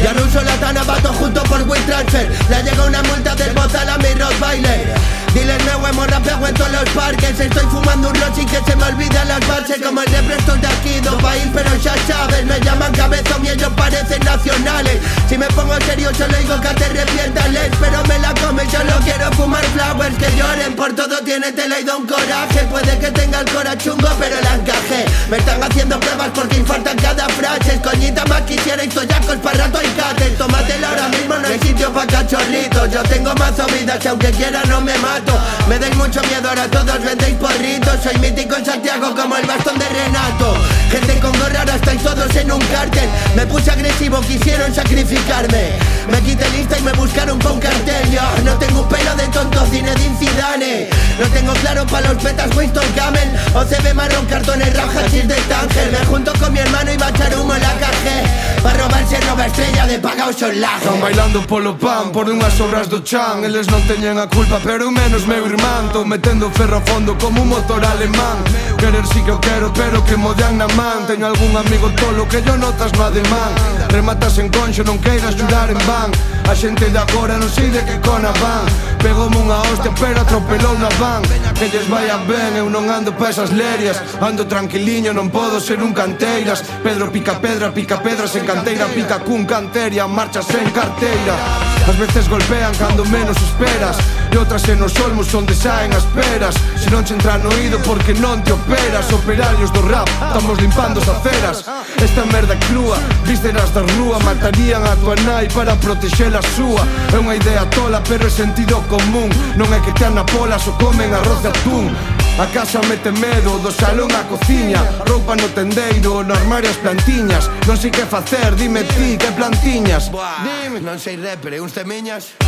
Ya no uso la tanabato junto por WeTransfer. Le llega una multa del bozal a mi Rottweiler. Diles nuevo, hemos rapeado en todos los parques. Estoy fumando un rol sin que se me olviden las bases. Como el de Prestos de aquí, do país, pero ya sabes. Me llaman cabezón y ellos parecen nacionales. Si me pongo serio solo digo que te arrepiéntales. Pero me la come, solo quiero fumar flowers. Que lloren por todo, tiene tela y don coraje. Puede que tenga el cora chungo, pero la encajé. Me están haciendo pruebas porque infartan cada frase. Coñita más quisiera y toyacos para rato hay cates. Tómatela ahora mismo, no hay sitio pa' cachorritos. Yo tengo más vidas y aunque quiera no me mato. Me dais mucho miedo, ahora todos vendéis porritos. Soy mítico en Santiago como el bastón de Renato. Gente con gorra, ahora estáis todos en un cártel. Me puse agresivo, quisieron sacrificarme. Me quité lista y me buscaron pa' un cartel. Yo no tengo un pelo de tonto, Zinedine Zidane. No tengo claro pa' los petas, Winston Camel. OCB marrón, cartones rojas, chis de Tángel. Me junto con mi hermano y va a echar humo en la caja. Pa' robarse roba estrella de pagao son lajes. Están bailando polo pan por unhas obras do chan. Eles non teñen a culpa, pero menos meu irmán. Tô metendo ferro a fondo como un motor alemán. Querer sí que eu quero, pero que mo dean na man. Teño algún amigo tolo que yo notas no ademán. Rematas en conxo, non queiras xurar en van. A xente de agora non sei de que cona van. Pegoume unha hostia pero atropelou na van. Que lles vaya ben, eu non ando pa esas lerias. Ando tranquiliño, non podo ser un canteiras. Pedro pica pedras en canteira. Pica cun canteria, marchas en carteira. As veces golpean cando menos esperas. E outras en os olmos onde saen as peras. Se non che entra no oído porque non te operas. Operarios do rap, estamos limpando as aceras. Esta merda crúa, vísceras da rúa. Matarían a tua nai para protexer a súa. É unha idea tola pero é sentido común. Non é que te na pola, só comen arroz de atún. A casa mete medo, do salón á cociña. Roupa no tendeiro, no armario as plantiñas. Non sei que facer, dime ti, que plantiñas. Buah, non sei rapper, uns temiñas.